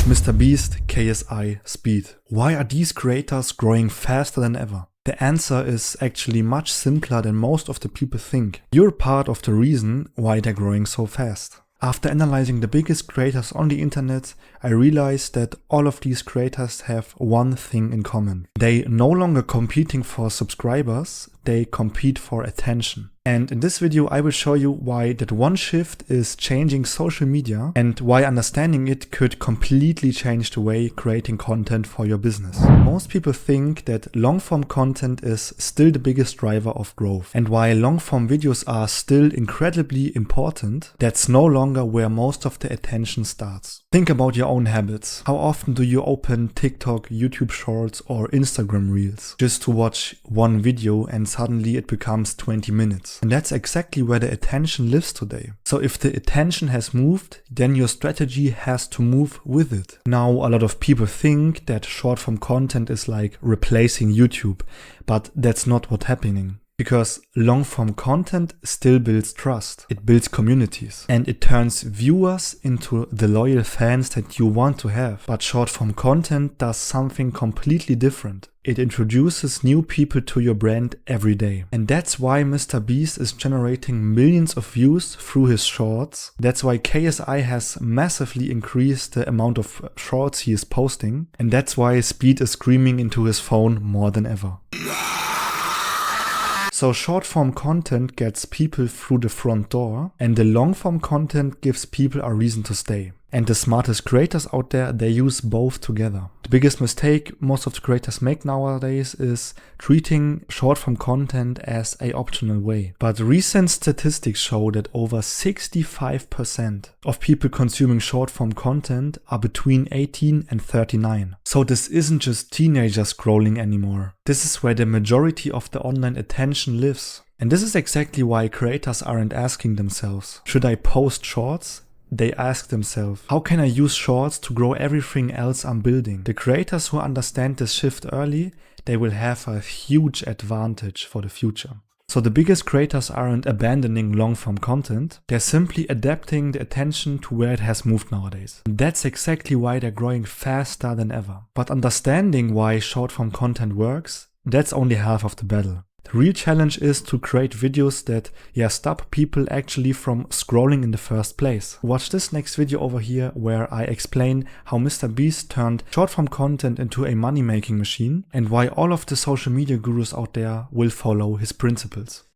MrBeast, KSI, Speed. Why are these creators growing faster than ever? The answer is actually much simpler than most of the people think. You're part of the reason why they're growing so fast. After analyzing the biggest creators on the internet, I realized that all of these creators have one thing in common. They no longer competing for subscribers, they compete for attention. And in this video I will show you why that one shift is changing social media and why understanding it could completely change the way creating content for your business. Most people think that long-form content is still the biggest driver of growth. And while long-form videos are still incredibly important, that's no longer where most of the attention starts. Think about your own habits. How often do you open TikTok, YouTube Shorts or Instagram Reels just to watch one video and suddenly it becomes 20 minutes? And that's exactly where the attention lives today. So if the attention has moved, then your strategy has to move with it. Now a lot of people think that short form content is like replacing YouTube, but that's not what's happening. Because long form content still builds trust, it builds communities, and it turns viewers into the loyal fans that you want to have. But short form content does something completely different. It introduces new people to your brand every day. And that's why MrBeast is generating millions of views through his shorts. That's why KSI has massively increased the amount of shorts he is posting. And that's why Speed is screaming into his phone more than ever. So short form content gets people through the front door and the long form content gives people a reason to stay. And the smartest creators out there, they use both together. The biggest mistake most of the creators make nowadays is treating short form content as an optional way. But recent statistics show that over 65% of people consuming short form content are between 18 and 39. So this isn't just teenagers scrolling anymore. This is where the majority of the online attention lives. And this is exactly why creators aren't asking themselves, should I post shorts? They ask themselves, how can I use shorts to grow everything else I'm building? The creators who understand this shift early, they will have a huge advantage for the future. So the biggest creators aren't abandoning long-form content, they're simply adapting the attention to where it has moved nowadays. And that's exactly why they're growing faster than ever. But understanding why short-form content works, that's only half of the battle. The real challenge is to create videos that, stop people actually from scrolling in the first place. Watch this next video over here where I explain how MrBeast turned short form content into a money making machine and why all of the social media gurus out there will follow his principles.